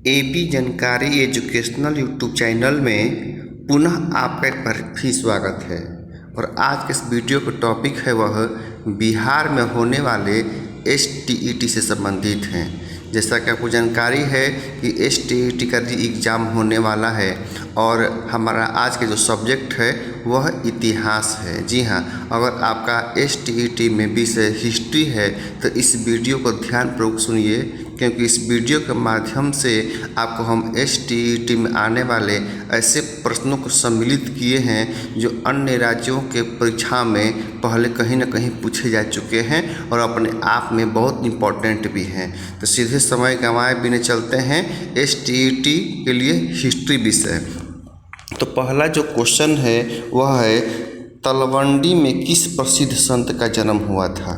AB जानकारी educational YouTube channel में पुनः आपका एक बार फिर स्वागत है। और आज के इस वीडियो का टॉपिक है वह बिहार में होने वाले STET से संबंधित हैं। जैसा कि आपको जानकारी है कि STET का एग्ज़ाम होने वाला है और हमारा आज के जो सब्जेक्ट है वह इतिहास है। जी हाँ, अगर आपका STET में विषय हिस्ट्री है तो इस वीडियो को ध्यानपूर्वक सुनिए, क्योंकि इस वीडियो के माध्यम से आपको हम STET में आने वाले ऐसे प्रश्नों को सम्मिलित किए हैं जो अन्य राज्यों के परीक्षा में पहले कहीं न कहीं पूछे जा चुके हैं और अपने आप में बहुत इम्पोर्टेंट भी हैं। तो सीधे समय गंवाए बिना चलते हैं STET के लिए हिस्ट्री विषय। तो पहला जो क्वेश्चन है वह है, तलवंडी में किस प्रसिद्ध संत का जन्म हुआ था?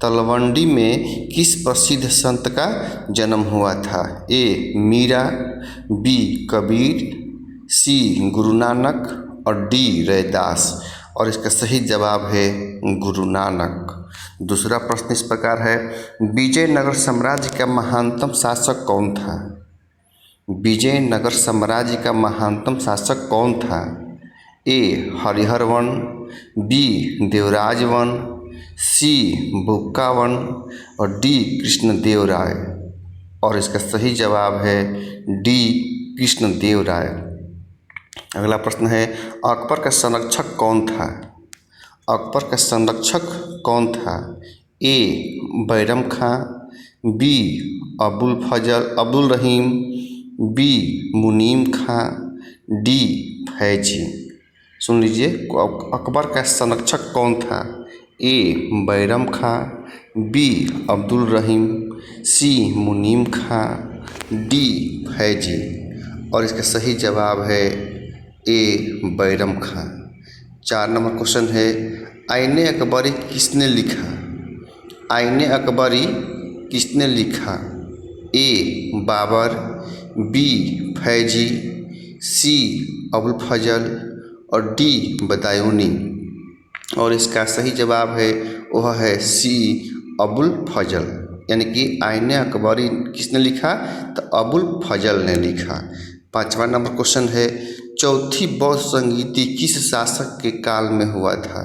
तलवंडी में किस प्रसिद्ध संत का जन्म हुआ था? ए मीरा, बी कबीर, सी गुरु नानक और डी रैदास। और इसका सही जवाब है गुरु नानक। दूसरा प्रश्न इस प्रकार है, विजयनगर साम्राज्य का महानतम शासक कौन था? विजयनगर साम्राज्य का महानतम शासक कौन था? ए हरिहरवन, बी देवराजवन, सी बुक्कावन और डी कृष्णदेवराय। और इसका सही जवाब है डी कृष्णदेवराय। अगला प्रश्न है, अकबर का संरक्षक कौन था? अकबर का संरक्षक कौन था? ए बैरम खां, बी अब्दुल रहीम, बी मुनीम खां, डी फैजी। सुन लीजिए, अकबर का संरक्षक कौन था? ए बैरम खां, बी अब्दुल रहीम, सी मुनीम खां, डी फैजी। और इसका सही जवाब है ए बैरम खां। 4 नंबर क्वेश्चन है, आईने अकबरी किसने लिखा? आईने अकबरी किसने लिखा? ए बाबर, बी फैजी, सी अबुल फजल और डी बदायूनी। और इसका सही जवाब है वह है सी अबुल फजल। यानी कि आईने अकबरी किसने लिखा? तो अबुल फजल ने लिखा। 5वां नंबर क्वेश्चन है, चौथी बौद्ध संगीति किस शासक के काल में हुआ था?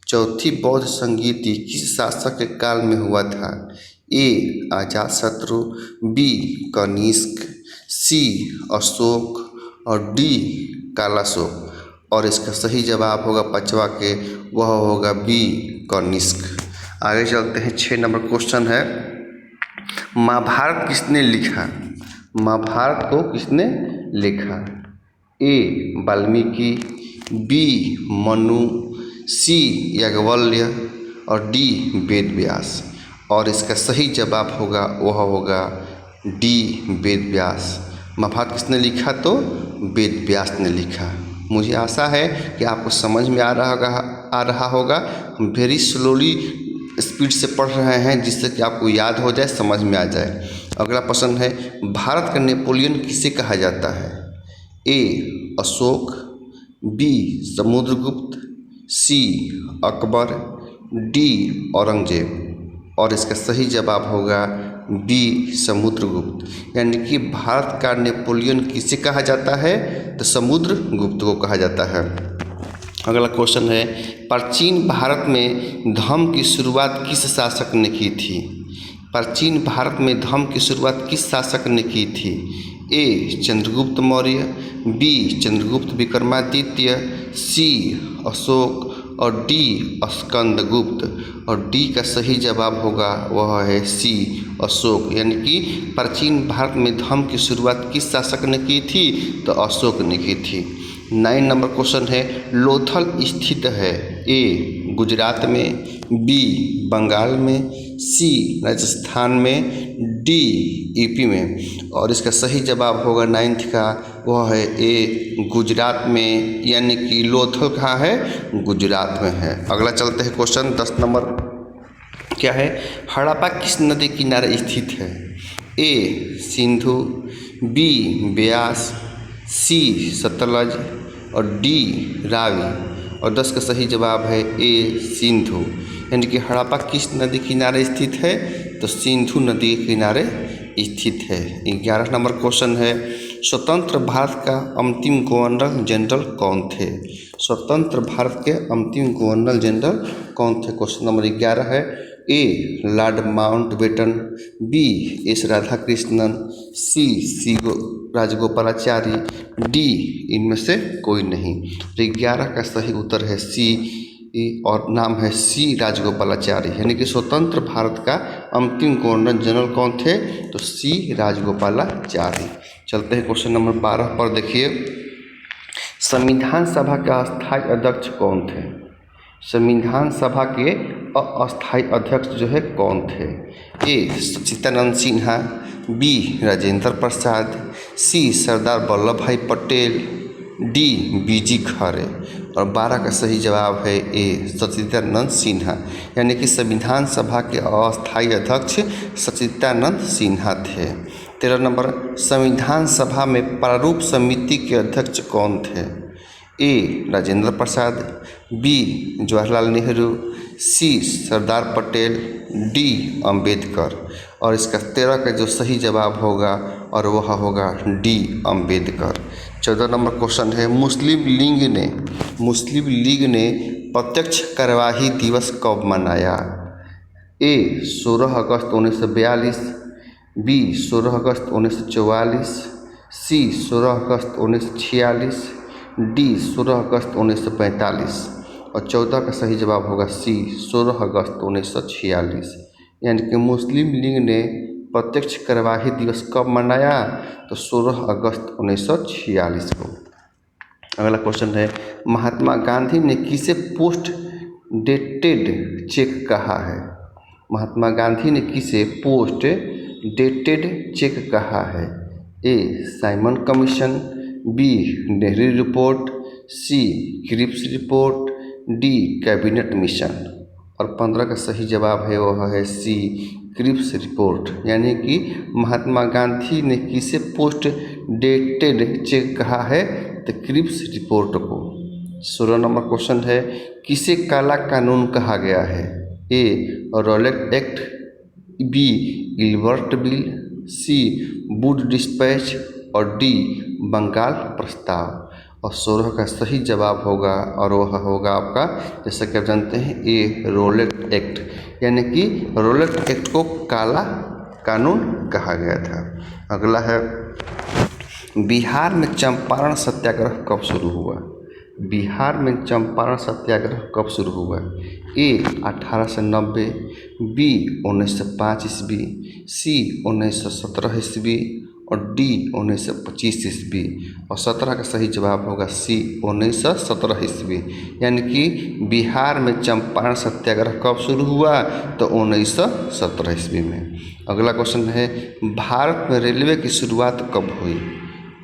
चौथी बौद्ध संगीति किस शासक के काल में हुआ था? ए अजातशत्रु, बी कनिष्क, सी अशोक और डी कालाशोक। और इसका सही जवाब होगा 5वां के, वह होगा बी कनिष्क। आगे चलते हैं। 6 नंबर क्वेश्चन है, महाभारत किसने लिखा? महाभारत को किसने लिखा? ए वाल्मीकि, बी मनु, सी याज्ञवल्क्य और डी वेद व्यास। और इसका सही जवाब होगा वह होगा डी वेद व्यास। महाभारत किसने लिखा? तो वेद व्यास ने लिखा। मुझे आशा है कि आपको समझ में आ रहा होगा। हम वेरी स्लोली स्पीड से पढ़ रहे हैं जिससे कि आपको याद हो जाए, समझ में आ जाए। अगला प्रश्न है, भारत का नेपोलियन किसे कहा जाता है? ए अशोक, बी समुद्रगुप्त, सी अकबर, डी औरंगजेब। और इसका सही जवाब होगा बी समुद्रगुप्त। यानी कि भारत का नेपोलियन किसे कहा जाता है? तो समुद्रगुप्त को कहा जाता है। अगला क्वेश्चन है, प्राचीन भारत में धर्म की शुरुआत किस शासक ने की थी? प्राचीन भारत में धर्म की शुरुआत किस शासक ने की थी? ए चंद्रगुप्त मौर्य, बी चंद्रगुप्त विक्रमादित्य, सी अशोक और डी स्कंदगुप्त। और डी का सही जवाब होगा वह है सी अशोक। यानी कि प्राचीन भारत में धर्म की शुरुआत किस शासक ने की थी? तो अशोक ने की थी। 9 नंबर क्वेश्चन है, लोथल स्थित है? ए गुजरात में, बी बंगाल में, सी राजस्थान में, डी यूपी में। और इसका सही जवाब होगा 9th का, वह है ए गुजरात में। यानी कि लोथल कहाँ है? गुजरात में है। अगला चलते हैं क्वेश्चन 10 नंबर क्या है, हड़प्पा किस नदी किनारे स्थित है? ए सिंधु, बी ब्यास, सी सतलज और डी रावी। और 10 का सही जवाब है ए सिंधु। यानी कि हड़प्पा किस नदी किनारे स्थित है? तो सिंधु नदी के किनारे स्थित है। 11 नंबर क्वेश्चन है, स्वतंत्र भारत का अंतिम गवर्नर जनरल कौन थे? स्वतंत्र भारत के अंतिम गवर्नर जनरल कौन थे? क्वेश्चन नंबर 11 है, A Lord Mountbatten, B S Radhakrishnan, C Rajagopalachari, D इनमें से कोई नहीं। तो 11 का सही उत्तर है सी और नाम है सी राजगोपालाचारी, यानी कि स्वतंत्र भारत का अंतिम गवर्नर जनरल कौन थे? तो सी राजगोपालाचारी। चलते हैं क्वेश्चन नंबर 12 पर। देखिए, संविधान सभा के अस्थायी अध्यक्ष कौन थे? संविधान सभा के अस्थायी अध्यक्ष जो है कौन थे? ए सच्चिदानंद सिन्हा, बी राजेंद्र प्रसाद, सी सरदार वल्लभ भाई पटेल, डी बीजी खरे। और 12 का सही जवाब है ए सच्चिदानंद सिन्हा, यानी कि संविधान सभा के अस्थायी अध्यक्ष सच्चिदानंद सिन्हा थे। 13 नंबर, संविधान सभा में प्रारूप समिति के अध्यक्ष कौन थे? ए राजेंद्र प्रसाद, बी जवाहरलाल नेहरू, सी सरदार पटेल, डी अंबेडकर। और इसका 13 का जो सही जवाब होगा और वह होगा डी अंबेडकर। 14 नंबर क्वेश्चन है, मुस्लिम लीग ने प्रत्यक्ष कार्यवाही दिवस कब मनाया? ए 16 अगस्त 1942, बी 16 अगस्त 1944, सी 16 अगस्त 1946, डी 16 अगस्त 1945। और 14 का सही जवाब होगा सी 16 अगस्त 1946, यानी कि मुस्लिम लीग ने प्रत्यक्ष कार्यवाही दिवस कब मनाया? तो 16 अगस्त 1946 को। अगला क्वेश्चन है, महात्मा गांधी ने किसे पोस्ट डेटेड चेक कहा है? महात्मा गांधी ने किसे पोस्ट डेटेड चेक कहा है? A Simon Commission, B Nehru Report, C Cripps Report, D Cabinet Mission. और 15 का सही जवाब है वह है सी क्रिप्स रिपोर्ट, यानी कि महात्मा गांधी ने किसे पोस्ट डेटेड चेक कहा है? तो क्रिप्स रिपोर्ट को। 16 नंबर क्वेश्चन है, किसे काला कानून कहा गया है? A Rowlatt Act, B Gilbert Bill, C Wood Dispatch और डी बंगाल प्रस्ताव। और 16 का सही जवाब होगा और वह होगा आपका, जैसा कि आप जानते हैं, ए रॉलेट एक्ट, यानी कि रॉलेट एक्ट को काला कानून कहा गया था। अगला है, बिहार में चंपारण सत्याग्रह कब शुरू हुआ? बिहार में चंपारण सत्याग्रह कब शुरू हुआ? ए 1890, बी 1905 ईस्वी, सी 1917 ईस्वी और डी 1925 ईस्वी। और 17 का सही जवाब होगा सी 1917 ईस्वी, यानी कि बिहार में चंपारण सत्याग्रह कब शुरू हुआ? तो 1917 ईस्वी में। अगला क्वेश्चन है, भारत में रेलवे की शुरुआत कब हुई?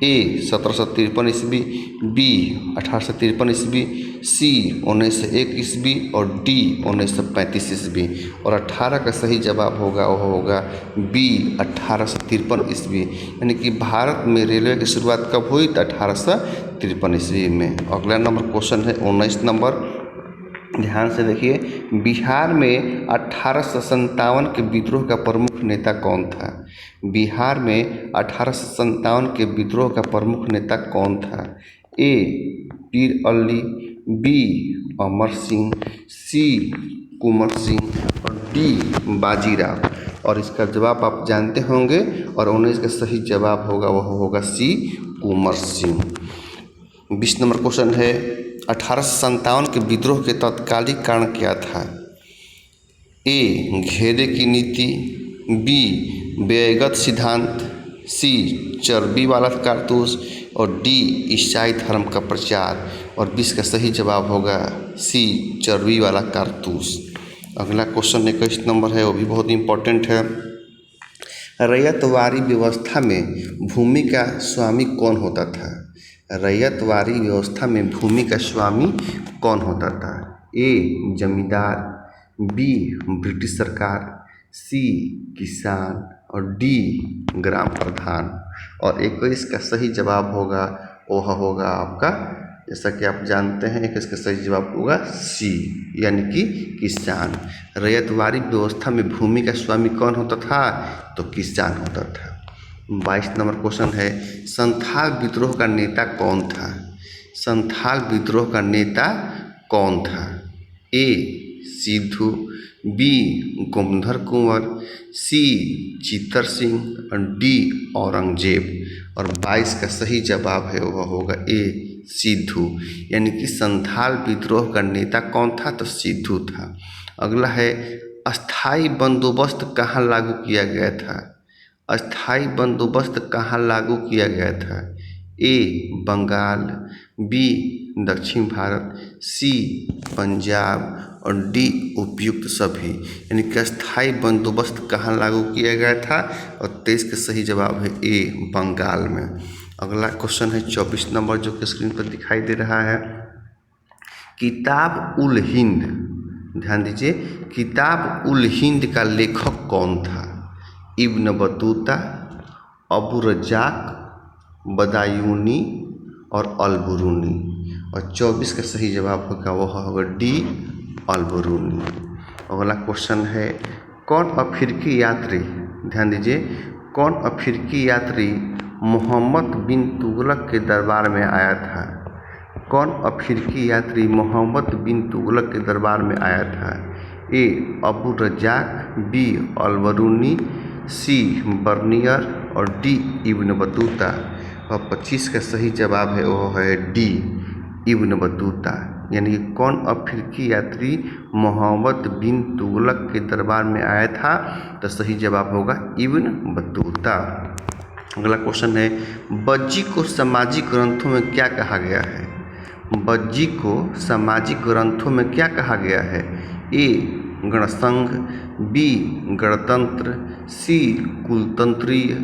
ए 1753 ईस्वी, बी 1853 ईस्वी, सी 1901 ईस्वी और डी 1935 ईस्वी। और 18 का सही जवाब होगा वह होगा बी 1853 ईस्वी, यानी कि भारत में रेलवे की शुरुआत कब हुई? तो 1853 ईस्वी में। अगला नंबर क्वेश्चन है 19 नंबर, ध्यान से देखिए, बिहार में 1857 के विद्रोह का प्रमुख नेता कौन था? बिहार में 1857 के विद्रोह का प्रमुख नेता कौन था? ए पीर अली, बी अमर सिंह, सी कुंवर सिंह और डी बाजीराव। और इसका जवाब आप जानते होंगे और 19 का सही जवाब होगा वह होगा सी कुंवर सिंह। 20 नंबर क्वेश्चन है, 1857 के विद्रोह के तत्कालिक कारण क्या था? ए घेरे की नीति, बी व्ययगत सिद्धांत, सी चर्बी वाला कारतूस और डी ईसाई धर्म का प्रचार। और 20 का सही जवाब होगा सी चर्बी वाला कारतूस। अगला क्वेश्चन 21 नंबर है, वो भी बहुत इंपॉर्टेंट है। रैयतवाड़ी व्यवस्था में भूमि का स्वामी कौन होता था? रैयतवाड़ी व्यवस्था में भूमि का स्वामी कौन होता था? ए जमींदार, बी ब्रिटिश सरकार, सी किसान और डी ग्राम प्रधान। और 21 का सही जवाब होगा वह होगा आपका जैसा कि आप जानते हैं कि इसका सही जवाब होगा सी, यानी कि किसान। रैयतवाड़ी व्यवस्था में भूमि का स्वामी कौन होता था? तो किसान होता था। 22 नंबर क्वेश्चन है, संथाल विद्रोह का नेता कौन था? संथाल विद्रोह का नेता कौन था? ए सिद्धू, बी गोमधर कुंवर, सी चित्तर सिंह और डी औरंगजेब। और 22 का सही जवाब है वह होगा ए सिद्धू, यानी कि संथाल विद्रोह का नेता कौन था? तो सिद्धू था। अगला है, अस्थाई बंदोबस्त कहाँ लागू किया गया था? अस्थाई बंदोबस्त कहाँ लागू किया गया था? ए बंगाल, बी दक्षिण भारत, सी पंजाब और डी उपयुक्त सभी। यानी कि अस्थाई बंदोबस्त कहाँ लागू किया गया था? और 23 का सही जवाब है ए बंगाल में। अगला क्वेश्चन है 24 नंबर, जो कि स्क्रीन पर दिखाई दे रहा है। किताब उल हिंद, ध्यान दीजिए, किताब उल हिंद का लेखक कौन था? इब्न बतूता, अबू रज्जाक, बदायूनी और अलबरूनी। और 24 का सही जवाब होगा वह होगा डी अलबरूनी। अगला क्वेश्चन है, कौन अफ्रीकी यात्री, ध्यान दीजिए, कौन अफ्रीकी यात्री मोहम्मद बिन तुगलक के दरबार में आया था? कौन अफ्रीकी यात्री मोहम्मद बिन तुगलक के दरबार में आया था? ए अबू रज्जाक, बी अलबरूनी, सी बर्नियर और डी इब्न बतूता। और 25 का सही जवाब है वह है डी इब्न बतूता। यानी कि कौन अफ्रीकी यात्री मोहम्मद बिन तुगलक के दरबार में आया था? तो सही जवाब होगा इब्न बतूता। अगला क्वेश्चन है, बज्जी को सामाजिक ग्रंथों में क्या कहा गया है? बज्जी को सामाजिक ग्रंथों में क्या कहा गया है? ए गणसंघ, बी गणतंत्र, सी कुलतंत्रीय,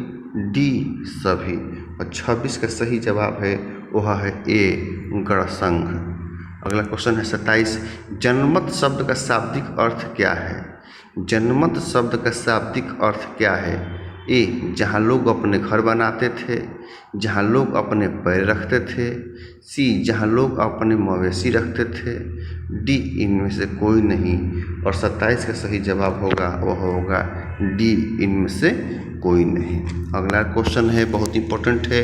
डी सभी। और 26 का सही जवाब है वह है ए गणसंघ। अगला क्वेश्चन है 27, जनमत शब्द का शाब्दिक अर्थ क्या है? जनमत शब्द का शाब्दिक अर्थ क्या है? ए जहाँ लोग अपने घर बनाते थे, जहाँ लोग अपने पैर रखते थे, सी जहाँ लोग अपने मवेशी रखते थे, डी इनमें से कोई नहीं। और 27 का सही जवाब होगा वह होगा डी इनमें से कोई नहीं। अगला क्वेश्चन है बहुत इंपॉर्टेंट है,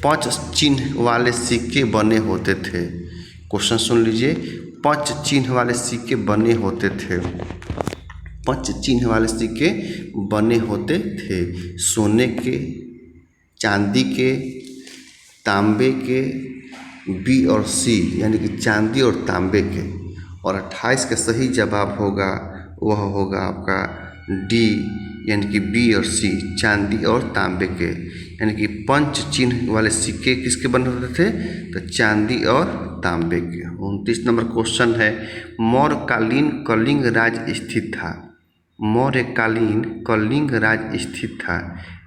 5 चिन्ह वाले सिक्के बने होते थे। क्वेश्चन सुन लीजिए, 5 चिन्ह वाले सिक्के बने होते थे। 5 चिन्ह वाले सिक्के बने होते थे, सोने के, चांदी के, तांबे के, बी और सी, यानी कि चांदी और तांबे के। और 28 का सही जवाब होगा वह होगा आपका डी, यानी कि बी और सी, चांदी और तांबे के। यानी कि 5 चिन्ह वाले सिक्के किसके बने होते थे? तो चांदी और तांबे के। 29 नंबर क्वेश्चन है, मौर्यकालीन कलिंग राज स्थित था। मौर्यकालीन कलिंग राज स्थित था।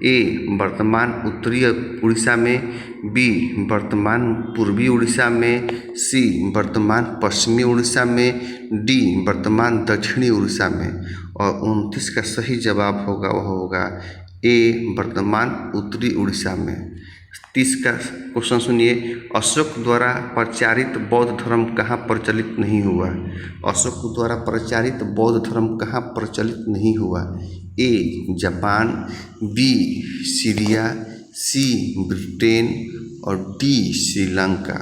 ए वर्तमान उत्तरी उड़ीसा में, बी वर्तमान पूर्वी उड़ीसा में, सी वर्तमान पश्चिमी उड़ीसा में, डी वर्तमान दक्षिणी उड़ीसा में। और 29 का सही जवाब होगा वह होगा ए वर्तमान उत्तरी उड़ीसा में। 30 का क्वेश्चन सुनिए, अशोक द्वारा प्रचारित बौद्ध धर्म कहाँ प्रचलित नहीं हुआ? अशोक द्वारा प्रचारित बौद्ध धर्म कहाँ प्रचलित नहीं हुआ? A Japan, B Syria, C Britain और डी श्रीलंका।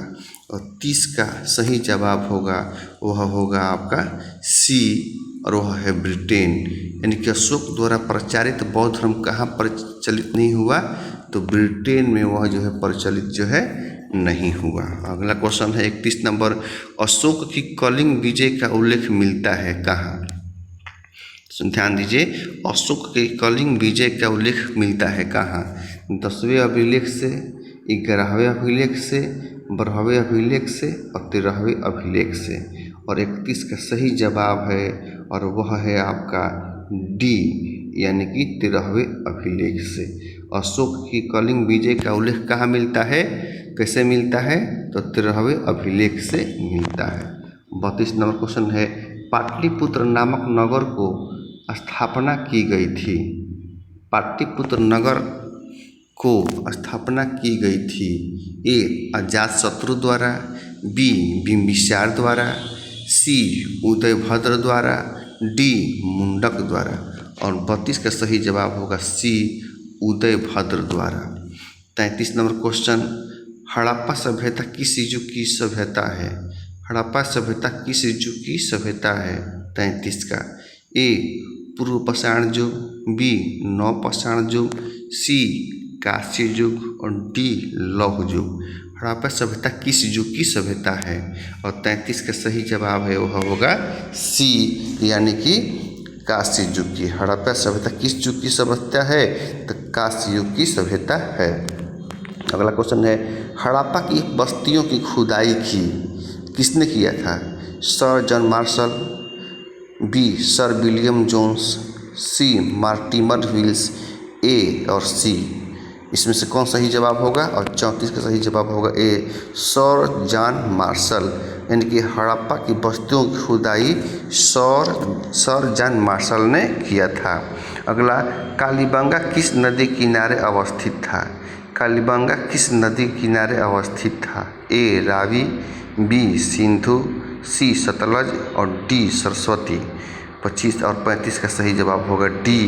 और 30 का सही जवाब होगा वह होगा आपका सी, और वह है ब्रिटेन। यानी कि अशोक द्वारा प्रचारित बौद्ध धर्म कहाँ प्रचलित नहीं हुआ? तो ब्रिटेन में वह जो है प्रचलित जो है नहीं हुआ। अगला क्वेश्चन है 31 नंबर, अशोक की कलिंग विजय का उल्लेख मिलता है कहाँ? ध्यान दीजिए, अशोक के कलिंग विजय का उल्लेख मिलता है कहाँ? 10वें अभिलेख से, 11वें अभिलेख से, 12वें अभिलेख से और 13वें अभिलेख से। और 31 का सही जवाब है और वह है आपका डी, यानी कि 13वें अभिलेख से। अशोक की कलिंग विजय का उल्लेख कहाँ मिलता है, कैसे मिलता है? तो 13वें अभिलेख से मिलता है। 32 नंबर क्वेश्चन है, पाटलिपुत्र नामक नगर को स्थापना की गई थी। पाटलिपुत्र नगर को स्थापना की गई थी। ए अजातशत्रु द्वारा, बी बिम्बिसार द्वारा, सी उदयभद्र द्वारा, डी मुंडक द्वारा। और 32 का सही जवाब होगा सी उदयभद्र द्वारा। 33 नंबर क्वेश्चन, हड़प्पा सभ्यता किस युग की सभ्यता है? हड़प्पा सभ्यता किस युग की सभ्यता है? 33 का ए पूर्व पाषाण युग, बी नवपाषाण युग, सी कांस्य युग और डी लौह युग। हड़प्पा सभ्यता किस युग की सभ्यता है? और 33 का सही जवाब है वह होगा सी यानी कि कांस्य युग की। हड़प्पा सभ्यता किस युग की सभ्यता है? तो कांस्य युग की सभ्यता है। अगला क्वेश्चन है, हड़प्पा की बस्तियों की खुदाई किसने किया था? Sir John Marshall, B Sir William Jones, C Mortimer Wills, A और सी। इसमें से कौन सही जवाब होगा? और 34 का सही जवाब होगा ए सर जॉन मार्शल, यानी कि हड़प्पा की बस्तियों की खुदाई सर जॉन मार्शल ने किया था। अगला, कालीबंगा किस नदी किनारे अवस्थित था? कालीबंगा किस नदी किनारे अवस्थित था? ए रावी, बी सिंधु, सी सतलज और डी सरस्वती। 25 और 35 का सही जवाब होगा डी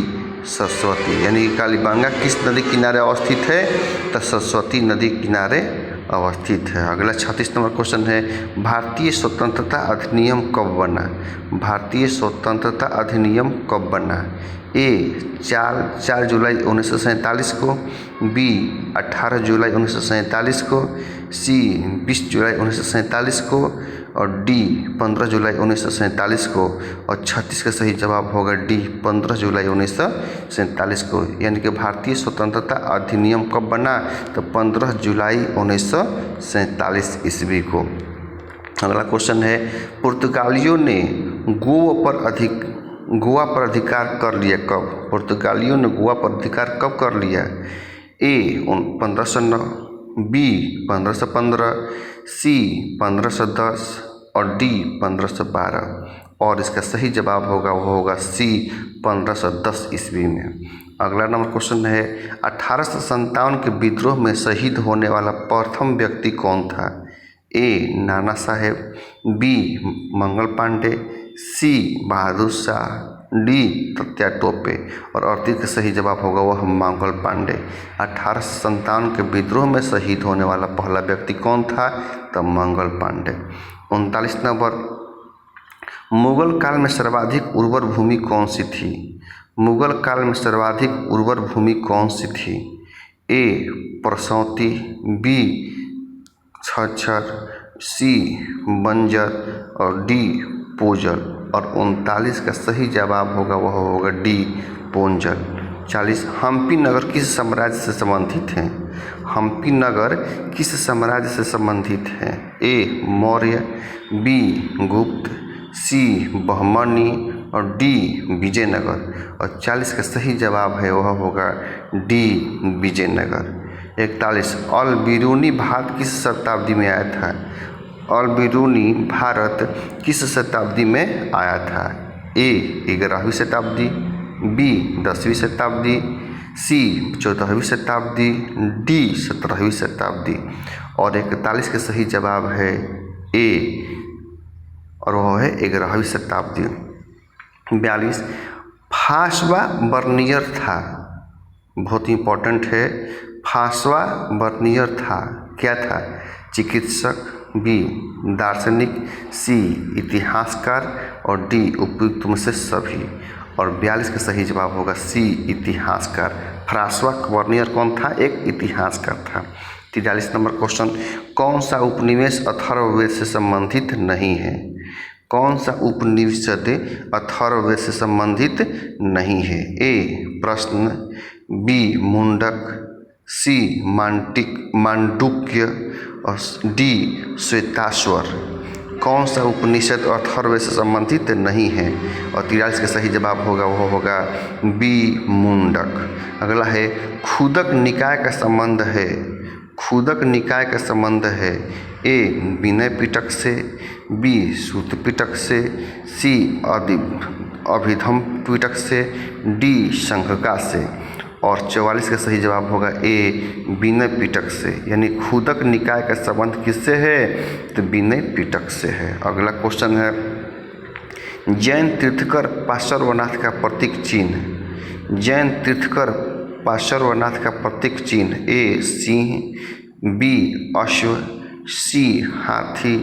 सरस्वती, यानी कि कालीबंगा किस नदी किनारे अवस्थित है? तो सरस्वती नदी किनारे अवस्थित है। अगला 36 नंबर क्वेश्चन है, भारतीय स्वतंत्रता अधिनियम कब बना? भारतीय स्वतंत्रता अधिनियम कब बना? ए 4 जुलाई 1947 को, बी 18 जुलाई 1947 को, सी 20 जुलाई 1947 को और डी 15 जुलाई 1947 को। और 36 का सही जवाब होगा डी 15 जुलाई 1947 को, यानी कि भारतीय स्वतंत्रता अधिनियम कब बना? तो 15 जुलाई 1947 ईस्वी को। अगला क्वेश्चन है, पुर्तगालियों ने गोवा पर अधिकार कर लिया कब? पुर्तगालियों ने गोवा पर अधिकार कब कर लिया? ए 1509, बी 1515, सी 1510 और डी 1512। और इसका सही जवाब होगा वो होगा सी 1510 ईस्वी में। अगला नंबर क्वेश्चन है, 1857 के विद्रोह में शहीद होने वाला प्रथम व्यक्ति कौन था? ए नाना साहेब, बी मंगल पांडे, सी बहादुर शाह, डी तत्या टोपे। और 38 का सही जवाब होगा वह मंगल पांडे। 1857 के विद्रोह में शहीद होने वाला पहला व्यक्ति कौन था? तो मंगल पांडे। 39 नंबर, मुगल काल में सर्वाधिक उर्वर भूमि कौन सी थी? मुगल काल में सर्वाधिक उर्वर भूमि कौन सी थी? ए परसौती, बी छछर, सी बंजर और डी पोजल। और 39 का सही जवाब होगा वह होगा डी पोंजल। 40, हम्पी नगर किस साम्राज्य से संबंधित है? हम्पी नगर किस साम्राज्य से संबंधित है? ए मौर्य, बी गुप्त, सी बहमनी और डी विजयनगर। और 40 का सही जवाब है वह होगा डी विजयनगर। 41, अल बिरूनी भारत किस शताब्दी में आया था? अल बिरूनी भारत किस शताब्दी में आया था? ए 11वीं शताब्दी, बी 10वीं शताब्दी, सी 14वीं शताब्दी, डी 17वीं शताब्दी। और 41 का सही जवाब है ए और वह है 11वीं शताब्दी। 42, फास्वा बर्नियर था, बहुत इंपॉर्टेंट है, फास्वा बर्नियर था, क्या था? चिकित्सक, बी दार्शनिक, सी इतिहासकार और डी उपयुक्त में से सभी। और 42 का सही जवाब होगा सी इतिहासकार। फ्रांसवा बर्नियर कौन था? एक इतिहासकार था। 43 नंबर क्वेश्चन, कौन सा उपनिवेश अथर्ववेद से संबंधित नहीं है? कौन सा उपनिषद अथर्ववेद से संबंधित नहीं है? ए प्रश्न, बी मुंडक, सी मांडुक्य और डी श्वेताश्वर। कौन सा उपनिषद अथर्ववेद से संबंधित नहीं है? और 43 का सही जवाब होगा वो होगा बी मुंडक। अगला है, खुदक निकाय का संबंध है, खुदक निकाय का संबंध है ए विनय पिटक से, बी सूत पिटक से, सी अभिधम पिटक से, डी संघका से। और 44 का सही जवाब होगा ए विनय पिटक से, यानी खुदक निकाय का संबंध किससे है, तो विनय पिटक से है। अगला क्वेश्चन है, जैन तीर्थकर पार्श्वनाथ का प्रतीक चिन्ह। जैन तीर्थकर पार्श्वनाथ का प्रतीक चिन्ह ए सिंह, बी अश्व, सी हाथी,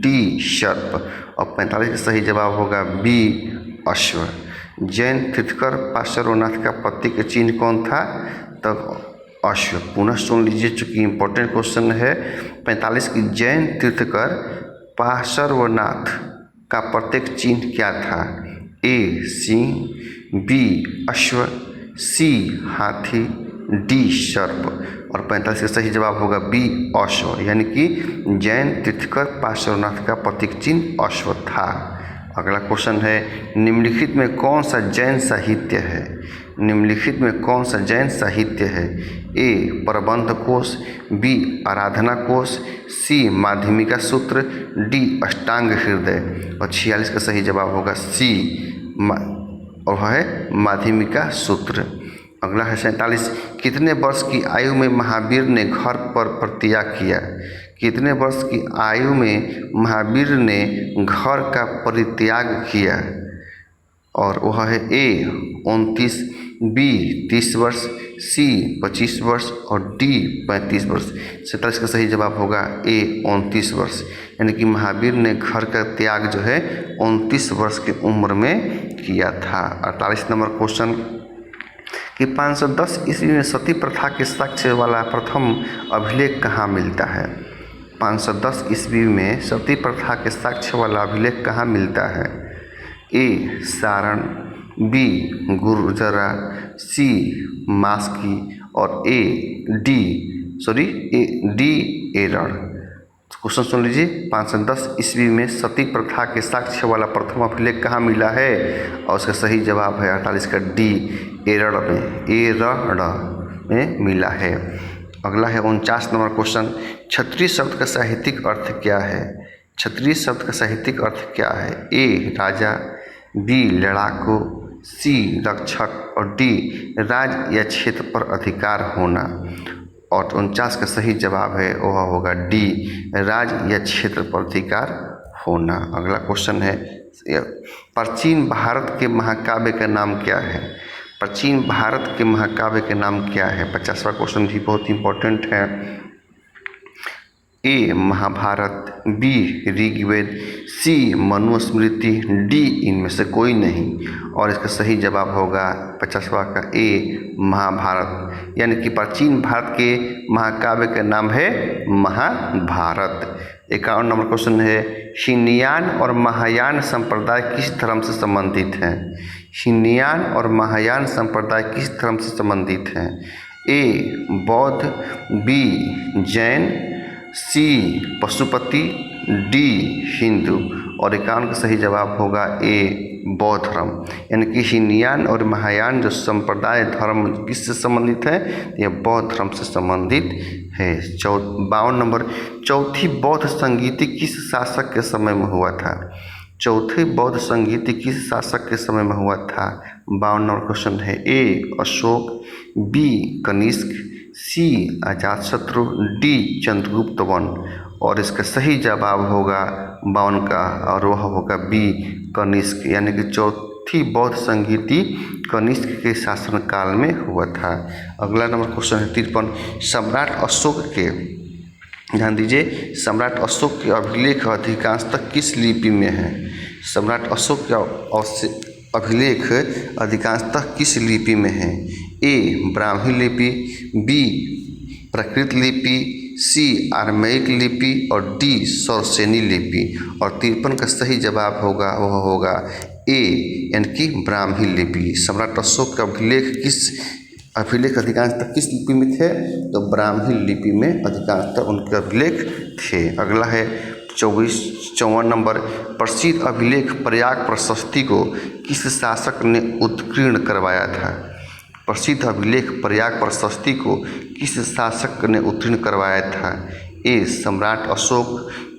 डी सर्प। और 45 का सही जवाब होगा बी अश्व। जैन तीर्थकर पार्श्वनाथ का प्रतीक चिन्ह कौन था, तब अश्व। पुनः सुन लीजिए चूंकि इम्पोर्टेंट क्वेश्चन है। 45 की जैन तीर्थकर पार्श्वनाथ का प्रतीक चिन्ह क्या था, ए सिंह, बी अश्व, सी हाथी, डी सर्प। और 45 का सही जवाब होगा बी अश्व, यानी कि जैन तीर्थकर पार्श्वनाथ का प्रतीक चिन्ह अश्व था। अगला क्वेश्चन है, निम्नलिखित में कौन सा जैन साहित्य है। निम्नलिखित में कौन सा जैन साहित्य है, ए प्रबंध कोश, बी आराधना कोश, सी माध्यमिका सूत्र, डी अष्टांग हृदय। और 46 का सही जवाब होगा सी और है माध्यमिका सूत्र। अगला है 47, कितने वर्ष की आयु में महावीर ने घर पर परित्याग किया। कितने वर्ष की आयु में महावीर ने घर का परित्याग किया, और वह है ए 29, बी 30 वर्ष, सी 25 वर्ष और डी 35 वर्ष। 47 का सही जवाब होगा ए 29 वर्ष, यानी कि महावीर ने घर का त्याग जो है 29 वर्ष की उम्र में किया था। 48 नंबर क्वेश्चन कि 510 ईस्वी में सती प्रथा के साक्ष्य वाला प्रथम अभिलेख कहाँ मिलता है। 510 ईस्वी में सती प्रथा के साक्ष्य वाला अभिलेख कहाँ मिलता है, ए सारण, बी गुर्जरा, सी मास्की और डी एरड़। क्वेश्चन सुन लीजिए, 510 ईस्वी में सती प्रथा के साक्ष्य वाला प्रथम अभिलेख कहाँ मिला है, और उसका सही जवाब है 48 का डी एरड़ में मिला है। अगला है 49 नंबर क्वेश्चन, क्षत्रिय शब्द का साहित्यिक अर्थ क्या है। क्षत्रिय शब्द का साहित्यिक अर्थ क्या है, ए राजा, बी लड़ाकू, सी रक्षक और डी राज या क्षेत्र पर अधिकार होना। और 49 का सही जवाब है वह होगा डी राज या क्षेत्र पर अधिकार होना। अगला क्वेश्चन है, प्राचीन भारत के महाकाव्य का नाम क्या है। प्राचीन भारत के महाकाव्य के नाम क्या है। 50वां क्वेश्चन भी बहुत इंपॉर्टेंट है। ए महाभारत, बी ऋग्वेद, सी मनुस्मृति, डी इनमें से कोई नहीं। और इसका सही जवाब होगा 50वां का ए महाभारत, यानी कि प्राचीन भारत के महाकाव्य का नाम है महाभारत। 51 नंबर क्वेश्चन है, हीनयान और महायान संप्रदाय किस धर्म से संबंधित हैं। हीनयान और महायान संप्रदाय किस धर्म से संबंधित हैं, ए बौद्ध, बी जैन, सी पशुपति, डी हिंदू। और 51 का सही जवाब होगा ए बौद्ध धर्म, यानी कि हीनयान और महायान जो संप्रदाय धर्म किससे संबंधित है, यह बौद्ध धर्म से संबंधित है। 52 नंबर, चौथी बौद्ध संगीति किस शासक के समय में हुआ था। चौथी बौद्ध संगीति किस शासक के समय में हुआ था। 52 नंबर क्वेश्चन है, ए अशोक, बी कनिष्क, सी अजातशत्रु, डी चंद्रगुप्त वन। और इसका सही जवाब होगा 52 का, और वह होगा बी कनिष्क, यानी कि चौथी बौद्ध संगीति कनिष्क के शासनकाल में हुआ था। अगला नंबर क्वेश्चन है 53, सम्राट अशोक के, ध्यान दीजिए, सम्राट अशोक के अभिलेख अधिकांशतः किस लिपि में है। सम्राट अशोक के अभिलेख अधिकांशतः किस लिपि में है, ए ब्राह्मी लिपि, बी प्राकृत लिपि, सी आर्मेयिक लिपि और डी सौरसेनी लिपि। और 53 का सही जवाब होगा वह होगा ए, यानी कि ब्राह्मी लिपि। सम्राट अशोक का अभिलेख अधिकांशतः किस लिपि में थे, तो ब्राह्मी लिपि में अधिकांशतः उनके अभिलेख थे। अगला है 54 नंबर, प्रसिद्ध अभिलेख प्रयाग प्रशस्ति को किस शासक ने उत्कीर्ण करवाया था। प्रसिद्ध अभिलेख प्रयाग प्रशस्ति को किस शासक ने उत्कीर्ण करवाया था, ए सम्राट अशोक,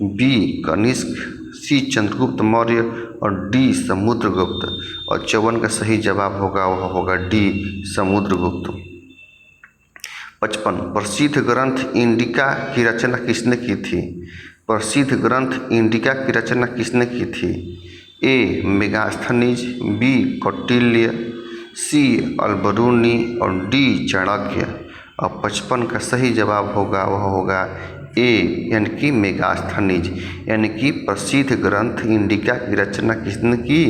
बी कनिष्क, सी चंद्रगुप्त मौर्य और डी समुद्रगुप्त। और 54 का सही जवाब होगा वह होगा डी समुद्रगुप्त। 55 प्रसिद्ध ग्रंथ इंडिका की रचना किसने की थी? प्रसिद्ध ग्रंथ इंडिका की रचना किसने की थी? ए मेगास्थनीज, बी कौटिल्य, सी अलबरूनी और डी चाणक्य। और 55 का सही जवाब होगा वह होगा ए यानी कि मेगास्थनीज, यानी कि प्रसिद्ध ग्रंथ इंडिका की रचना किसने की?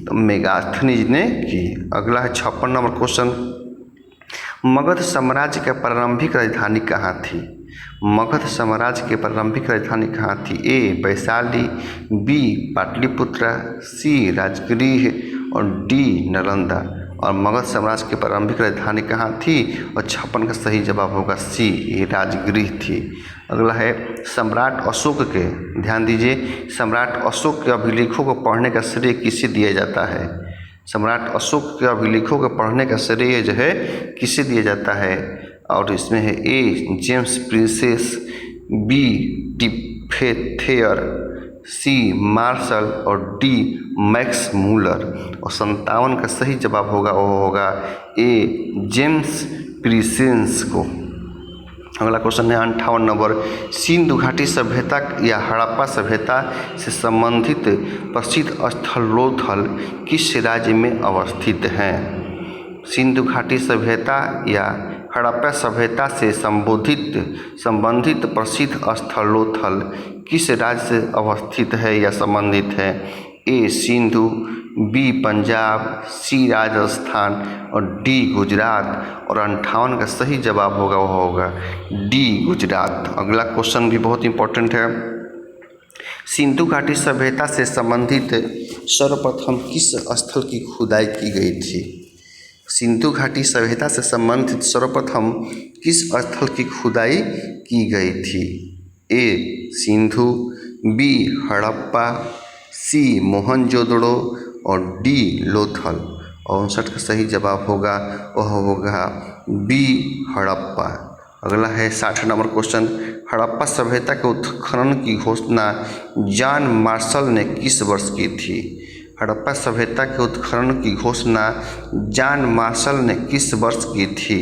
तो मेगास्थनीज ने की। अगला है 56 नंबर क्वेश्चन, मगध साम्राज्य की प्रारंभिक राजधानी कहाँ थी? मगध साम्राज्य की प्रारंभिक राजधानी कहाँ थी? ए वैशाली, बी पाटलिपुत्र, सी राजगृह और डी नालंदा। और मगध साम्राज्य की प्रारंभिक राजधानी कहाँ थी? और 56 का सही जवाब होगा सी, ये राजगृह थी। अगला है सम्राट अशोक के, ध्यान दीजिए, सम्राट अशोक के अभिलेखों को पढ़ने का श्रेय किसे दिया जाता है? सम्राट अशोक के अभिलेखों को पढ़ने का श्रेय जो है किसे दिया जाता है? और इसमें है ए जेम्स प्रिंसेस, बी टिफेथेयर, सी मार्शल और डी मैक्स मूलर। और 57 का सही जवाब होगा वो होगा ए जेम्स प्रिंसेस को। अगला क्वेश्चन है 58 नंबर, सिंधु घाटी सभ्यता या हड़प्पा सभ्यता से संबंधित प्रसिद्ध स्थलोथल किस राज्य में अवस्थित हैं? सिंधु घाटी सभ्यता या हड़प्पा सभ्यता से संबंधित प्रसिद्ध स्थलोथल किस राज्य से अवस्थित है या संबंधित है? ए सिंधु, बी पंजाब, सी राजस्थान और डी गुजरात। और 58 का सही जवाब होगा वह होगा डी गुजरात। अगला क्वेश्चन भी बहुत इंपॉर्टेंट है, सिंधु घाटी सभ्यता से संबंधित सर्वप्रथम किस स्थल की खुदाई की गई थी? सिंधु घाटी सभ्यता से संबंधित सर्वप्रथम किस स्थल की खुदाई की गई थी? ए सिंधु, बी हड़प्पा, सी मोहनजोदड़ो और डी लोथल। और 59 का सही जवाब होगा वह होगा बी हड़प्पा। अगला है 60 नंबर क्वेश्चन, हड़प्पा सभ्यता के उत्खनन की घोषणा जॉन मार्शल ने किस वर्ष की थी? हड़प्पा सभ्यता के उत्खनन की घोषणा जॉन मार्शल ने किस वर्ष की थी?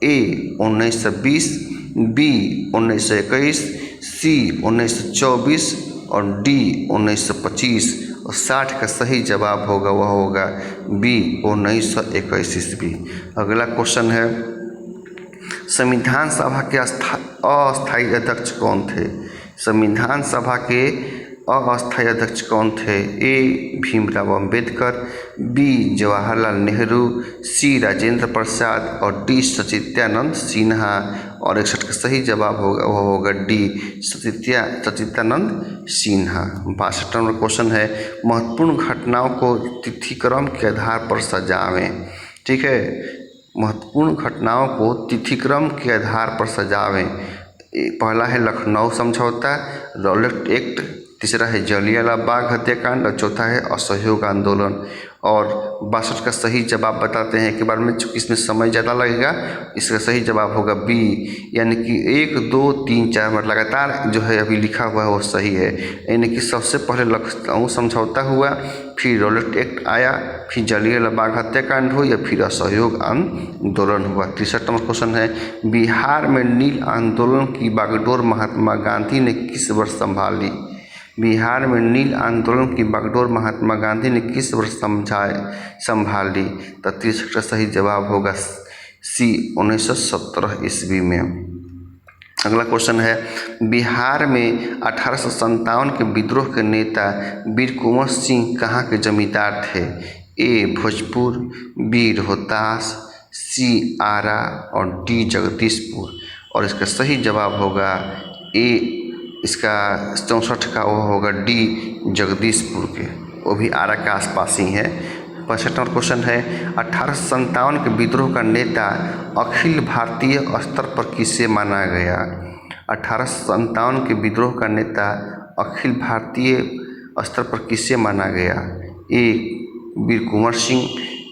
ए 1920, बी 1921, सी 1924 और डी 1925। और 60 का सही जवाब होगा वह होगा बी 1921 ईस्वी। अगला क्वेश्चन है, संविधान सभा के अस्थायी अध्यक्ष कौन थे? संविधान सभा के अस्थायी अध्यक्ष कौन थे? ए भीमराव अंबेडकर, बी जवाहरलाल नेहरू, सी राजेंद्र प्रसाद और डी सचिदानंद सिन्हा। और 61 का सही जवाब होगा वह होगा D Sachchidananda Sinha. 62 number question है, महत्वपूर्ण घटनाओं को तिथिक्रम के आधार पर सजावें। ठीक है, महत्वपूर्ण घटनाओं को तिथिक्रम के आधार पर सजावें। पहला है लखनऊ समझौता, रॉलेट एक्ट, तीसरा है जलियांवाला बाग हत्याकांड और चौथा है असहयोग आंदोलन। और 62 का सही जवाब बताते हैं एक बार में, चूँकि इसमें समय ज़्यादा लगेगा। इसका सही जवाब होगा बी, यानी कि 1 2 3 4 मिनट लगातार जो है अभी लिखा हुआ है वो सही है। यानी कि सबसे पहले लखनऊ समझौता हुआ, फिर रॉलेट एक्ट आया, फिर जलियांवाला बाग हत्याकांड हुआ या फिर असहयोग आंदोलन हुआ। 63 नंबर क्वेश्चन है, बिहार में नील आंदोलन की बागडोर महात्मा गांधी ने किस वर्ष संभाली? बिहार में नील आंदोलन की बागडोर महात्मा गांधी ने किस वर्ष संभाली? तो 63 का सही जवाब होगा सी 1917 ईस्वी में। अगला क्वेश्चन है, बिहार में 1857 के विद्रोह के नेता वीर कुंवर सिंह कहाँ के जमींदार थे? ए भोजपुर, बी रोहतास, सी आरा और डी जगदीशपुर। और इसका सही जवाब होगा ए, इसका 64 का वो होगा डी जगदीशपुर के, वो भी आरा के आसपास ही है। 65 नंबर क्वेश्चन है, 1857 के विद्रोह का नेता अखिल भारतीय स्तर पर किसे माना गया? 1857 के विद्रोह का नेता अखिल भारतीय स्तर पर किसे माना गया? ए वीर कुंवर सिंह,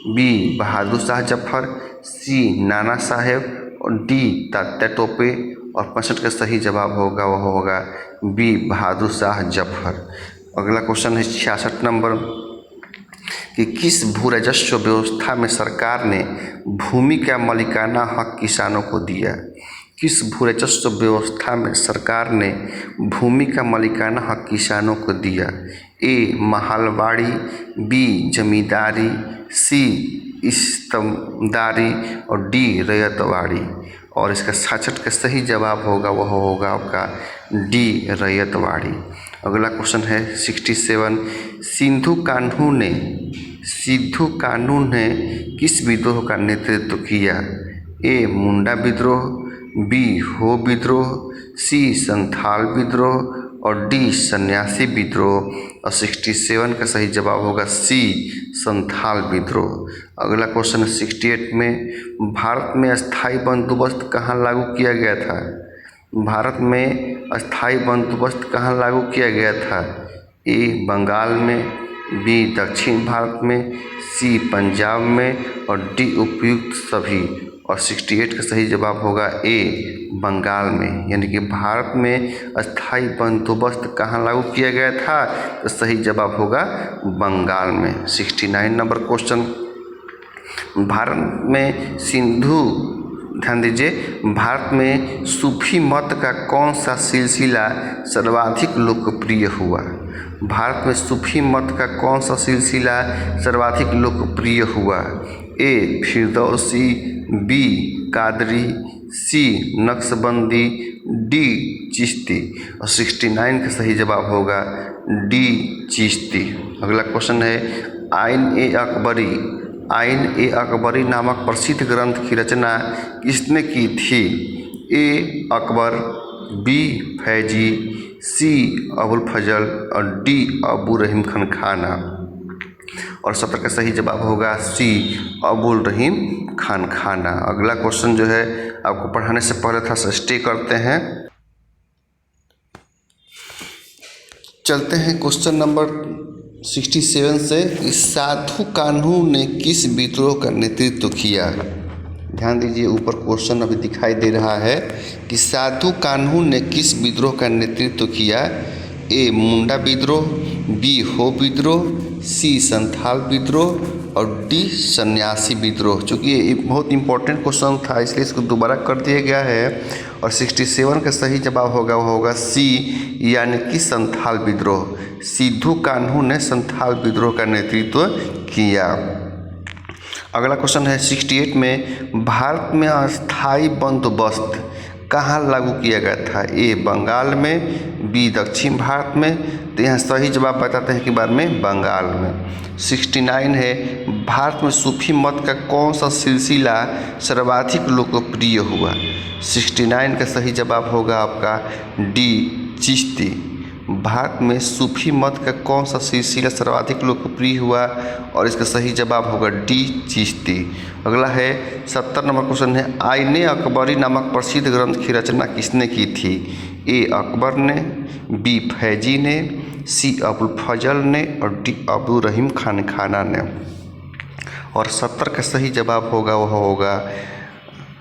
बी बहादुर शाह जफर, सी नाना साहेब और डी तात्या टोपे। और 65 का सही जवाब होगा वह होगा बी बहादुर शाह जफर। अगला क्वेश्चन है 66 नंबर, कि किस भू राजस्व व्यवस्था में सरकार ने भूमि का मालिकाना हक किसानों को दिया। किस भू राजस्व व्यवस्था में सरकार ने भूमि का मालिकाना हक किसानों को दिया। ए महलवाड़ी, बी जमींदारी, सी इस्तमदारी और डी रैयतवाड़ी। और इसका 66 का सही जवाब होगा वह होगा आपका डी रैयतवाड़ी। अगला क्वेश्चन है 67। सिंधु कान्हू ने किस विद्रोह का नेतृत्व किया। ए मुंडा विद्रोह, बी हो विद्रोह, सी संथाल विद्रोह और डी सन्यासी विद्रोह। और 67 का सही जवाब होगा सी संथाल विद्रोह। अगला क्वेश्चन है 68 में। भारत में अस्थाई बंदोबस्त कहाँ लागू किया गया था। भारत में अस्थाई बंदोबस्त कहाँ लागू किया गया था। ए बंगाल में, बी दक्षिण भारत में, सी पंजाब में और डी उपयुक्त सभी। और 68 का सही जवाब होगा ए बंगाल में। यानी कि भारत में अस्थाई बंदोबस्त कहाँ लागू किया गया था, तो सही जवाब होगा बंगाल में। 69 नंबर क्वेश्चन। भारत में ध्यान दीजिए, भारत में सूफी मत का कौन सा सिलसिला सर्वाधिक लोकप्रिय हुआ। भारत में सूफी मत का कौन सा सिलसिला सर्वाधिक लोकप्रिय हुआ। ए फिरदौसी, बी कादरी, सी नक्शबंदी, डी चिश्ती। और 69 का सही जवाब होगा डी चिश्ती। अगला क्वेश्चन है आइन ए अकबरी नामक प्रसिद्ध ग्रंथ की रचना किसने की थी। ए अकबर, बी फैजी, सी अबुल फजल और डी अबू रहीम खान खाना। और 70 का सही जवाब होगा सी अबुल रहीम खान खाना। अगला क्वेश्चन जो है आपको पढ़ाने से पहले थोड़ा सा स्टे करते हैं। चलते हैं क्वेश्चन नंबर 67 से। साधु कान्हू ने किस विद्रोह का नेतृत्व किया। ध्यान दीजिए, ऊपर क्वेश्चन अभी दिखाई दे रहा है कि साधु कान्हू ने किस विद्रोह का नेतृत्व किया। ए मुंडा विद्रोह, बी हो विद्रोह, सी संथाल विद्रोह और डी सन्यासी विद्रोह। चूँकि ये बहुत इंपॉर्टेंट क्वेश्चन था इसलिए इसको दोबारा कर दिया गया है। और 67 का सही जवाब होगा वो होगा सी यानी कि संथाल विद्रोह। सिद्धू कान्हू ने संथाल विद्रोह का नेतृत्व किया। अगला क्वेश्चन है 68 में। भारत में अस्थाई बंदोबस्त कहाँ लागू किया गया था। ए बंगाल में, बी दक्षिण भारत में। तो यहाँ सही जवाब बताते हैं कि बार में बंगाल में। 69 है। भारत में सूफी मत का कौन सा सिलसिला सर्वाधिक लोकप्रिय हुआ। 69 का सही जवाब होगा आपका डी चिश्ती। भारत में सूफी मत का कौन सा सिलसिला सर्वाधिक लोकप्रिय हुआ और इसका सही जवाब होगा डी चिश्ती। अगला है 70 नंबर क्वेश्चन है। आईने अकबरी नामक प्रसिद्ध ग्रंथ की रचना किसने की थी। ए अकबर ने, बी फैजी ने, सी अबुल फजल ने और डी अबू रहीम खान खाना ने। और 70 का सही जवाब होगा वह होगा,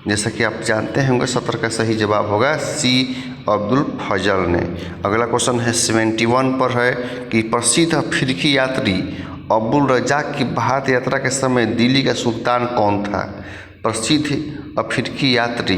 जैसा कि आप जानते होंगे, 70 का सही जवाब होगा सी अब्दुल फजल ने। अगला क्वेश्चन है 71 पर है कि प्रसिद्ध अफ्रीकी यात्री अब्दुल रज़ाक की भारत यात्रा के समय दिल्ली का सुल्तान कौन था। प्रसिद्ध अफ्रीकी यात्री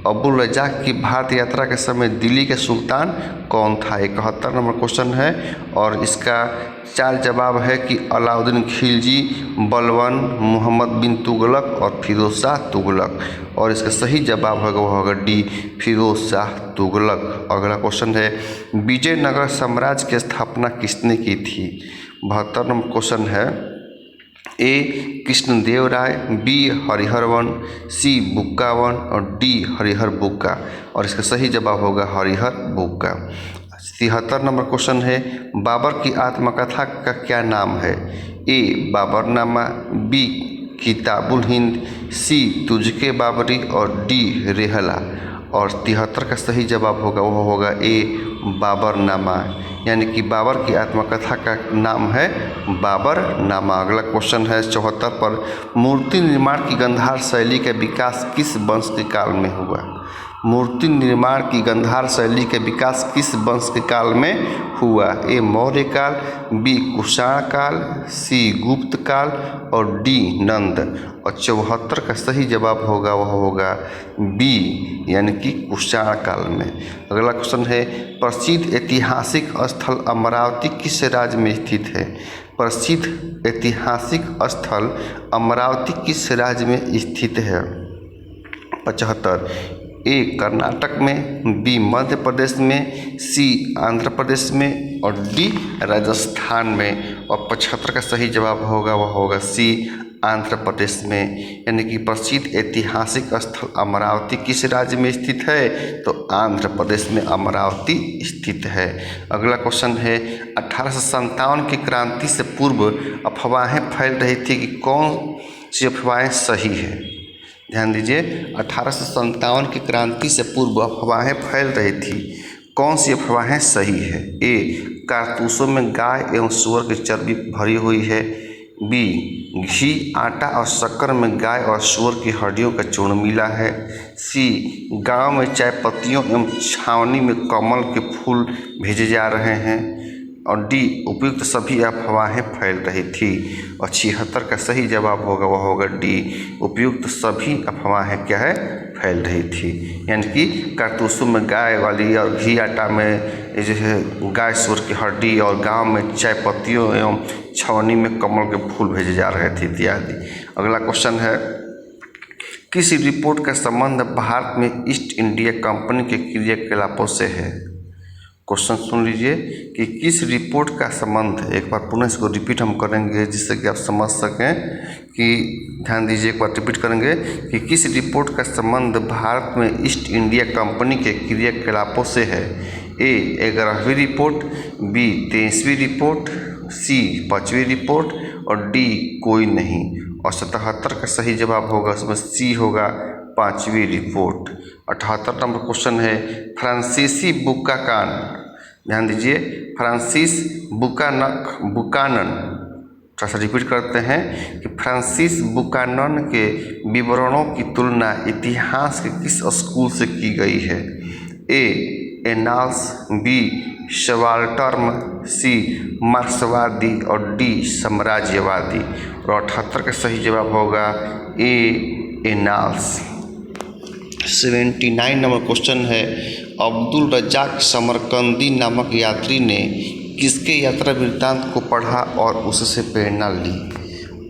अब्दुल रज़ाक की भारत यात्रा के समय दिल्ली के सुल्तान कौन था। 71 नंबर क्वेश्चन है और इसका 4 जवाब है कि अलाउद्दीन खिलजी, बलबन, मोहम्मद बिन तुगलक और फिरोज शाह तुगलक। और इसका सही जवाब होगा वो होगा डी फिरोज शाह तुगलक। अगला क्वेश्चन है विजयनगर साम्राज्य की स्थापना किसने की थी। 72 नंबर क्वेश्चन है। ए कृष्णदेव राय, बी हरिहरवन, सी बुक्कावन और डी हरिहर बुक्का। और इसका सही जवाब होगा हरिहर बुक्का। 73 नंबर क्वेश्चन है बाबर की आत्मकथा का क्या नाम है। ए बाबरनामा, बी किताबुल हिंद, सी तुझके बाबरी और डी रेहला। और 73 का सही जवाब होगा वो होगा ए बाबरनामा, यानी कि बाबर की आत्मकथा का नाम है बाबरनामा। अगला क्वेश्चन है 74 पर, मूर्ति निर्माण की गांधार शैली का विकास किस वंश के काल में हुआ? मूर्ति निर्माण की गांधार शैली का विकास किस वंश के काल में हुआ? ए मौर्य काल, बी कुषाण काल, सी गुप्त काल और डी नंद। और 74 का सही जवाब होगा वह होगा बी, यानी कि कुषाण काल में। अगला क्वेश्चन है, प्रसिद्ध ऐतिहासिक स्थल अमरावती किस राज्य में स्थित है? प्रसिद्ध ऐतिहासिक स्थल अमरावती किस राज्य में स्थित है? 75, ए कर्नाटक में, बी मध्य प्रदेश में, सी आंध्र प्रदेश में और डी राजस्थान में। और 75 का सही जवाब होगा वह होगा सी, आंध्र प्रदेश में। यानी कि प्रसिद्ध ऐतिहासिक स्थल अमरावती किस राज्य में स्थित है? तो आंध्र प्रदेश में अमरावती स्थित है। अगला क्वेश्चन है, 1857 की क्रांति से पूर्व अफवाहें फैल रही थी कि कौन सी अफवाहें सही है? ध्यान दीजिए, 1857 की क्रांति से पूर्व अफवाहें फैल रही थी, कौन सी अफवाहें सही है? ए कारतूसों में गाय एवं सूअर की चर्बी भरी हुई है, बी घी, आटा और शक्कर में गाय और सूअर की हड्डियों का चूर्ण मिला है, सी गांव में चाय पत्तियों एवं छावनी में कमल के फूल भेजे जा रहे हैं और डी उपयुक्त सभी अफवाहें फैल रही थी। और 76 का सही जवाब होगा वह होगा डी, उपयुक्त सभी अफवाहें क्या है? फैल रही थी। यानी कि कारतूसों में गाय वाली और घी, आटा में जो है गाय सूअर की हड्डी और गांव में चाय पत्तियों एवं छावनी में कमल के फूल भेजे जा रहे थे इत्यादि। अगला क्वेश्चन है, किस रिपोर्ट का संबंध भारत में ईस्ट इंडिया कंपनी के क्रियाकलापों से है? क्वेश्चन सुन लीजिए कि किस रिपोर्ट का संबंध, एक बार पुनः इसको रिपीट हम करेंगे जिससे कि आप समझ सकें कि, ध्यान दीजिए, एक बार रिपीट करेंगे कि किस रिपोर्ट का संबंध भारत में ईस्ट इंडिया कंपनी के क्रियाकलापों से है? ए 11वीं रिपोर्ट, बी 23वीं रिपोर्ट, सी 5वीं रिपोर्ट और डी कोई नहीं। और 77 का सही जवाब होगा उसमें सी होगा, 5वीं रिपोर्ट। 78 नंबर क्वेश्चन है, फ्रांसीसी बुकानन, ध्यान दीजिए, फ्रांसिस बुकानन, थोड़ा सा रिपीट करते हैं कि फ्रांसिस बुकानन के विवरणों की तुलना इतिहास के किस स्कूल से की गई है? ए एनाल्स, बी सबाल्टर्न, सी मार्क्सवादी और डी साम्राज्यवादी। और 78 का सही जवाब होगा ए एनाल्स। 79 नंबर क्वेश्चन है, अब्दुल रज्जाक समरकंदी नामक यात्री ने किसके यात्रा वृत्तांत को पढ़ा और उससे प्रेरणा ली?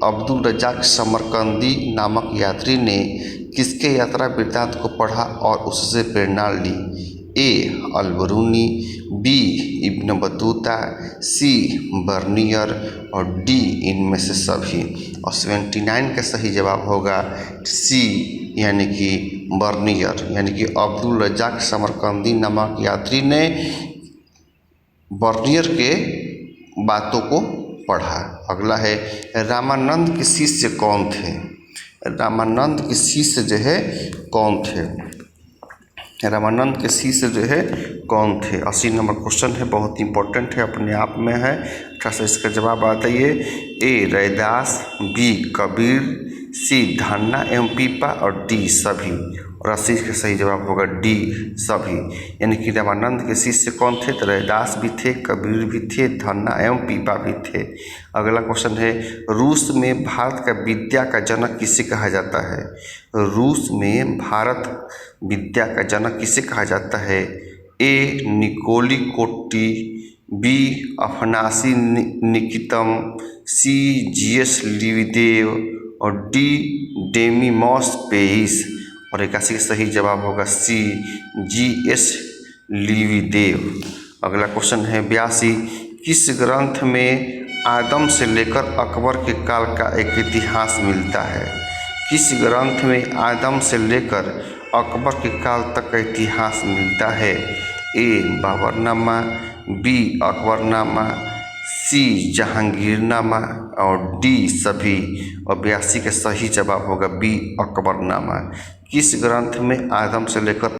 अब्दुल रज्जाक समरकंदी नामक यात्री ने किसके यात्रा वृत्तांत को पढ़ा और उससे प्रेरणा ली? ए अल-बरूनी, बी इब्न बतूता, सी बर्नियर और डी इनमें से सभी। और 79 का सही जवाब होगा सी, यानी कि बर्नियर। यानी कि अब्दुल रज्जाक समरकंदी नामक यात्री ने बर्नियर के बातों को पढ़ा। अगला है, रामानंद के शिष्य कौन थे? रामानंद के शिष्य जो है कौन थे? रामानंद के शिष्य जो है कौन थे? 80 नंबर क्वेश्चन है, बहुत इंपॉर्टेंट है, अपने आप में है। थोड़ा सा इसका जवाब बताइए। ए रैदास, बी कबीर, सी धन्ना एवं पीपा और डी सभी। और 80 का सही जवाब होगा डी सभी। यानी कि रामानंद के शिष्य कौन थे? तो रैदास भी थे, कबीर भी थे, धन्ना एवं पीपा भी थे। अगला क्वेश्चन है, रूस में भारत का विद्या का जनक किसे कहा जाता है? रूस में भारत विद्या का जनक किसे कहा जाता है? ए निकोली कोट्टी, बी अफनासी निकितम, सी जीएस लिविदेव और डी डेमिमॉस पेइस। और 81 का सही जवाब होगा सी जीएस लिविदेव। अगला क्वेश्चन है 82, किस ग्रंथ में आदम से लेकर अकबर के काल का एक इतिहास मिलता है? किस ग्रंथ में आदम से लेकर अकबर के काल तक का इतिहास मिलता है? ए बाबरनामा, बी अकबरनामा, सी जहांगीरनामा और डी सभी। और 82 का सही जवाब होगा बी अकबरनामा। किस ग्रंथ में आदम से लेकर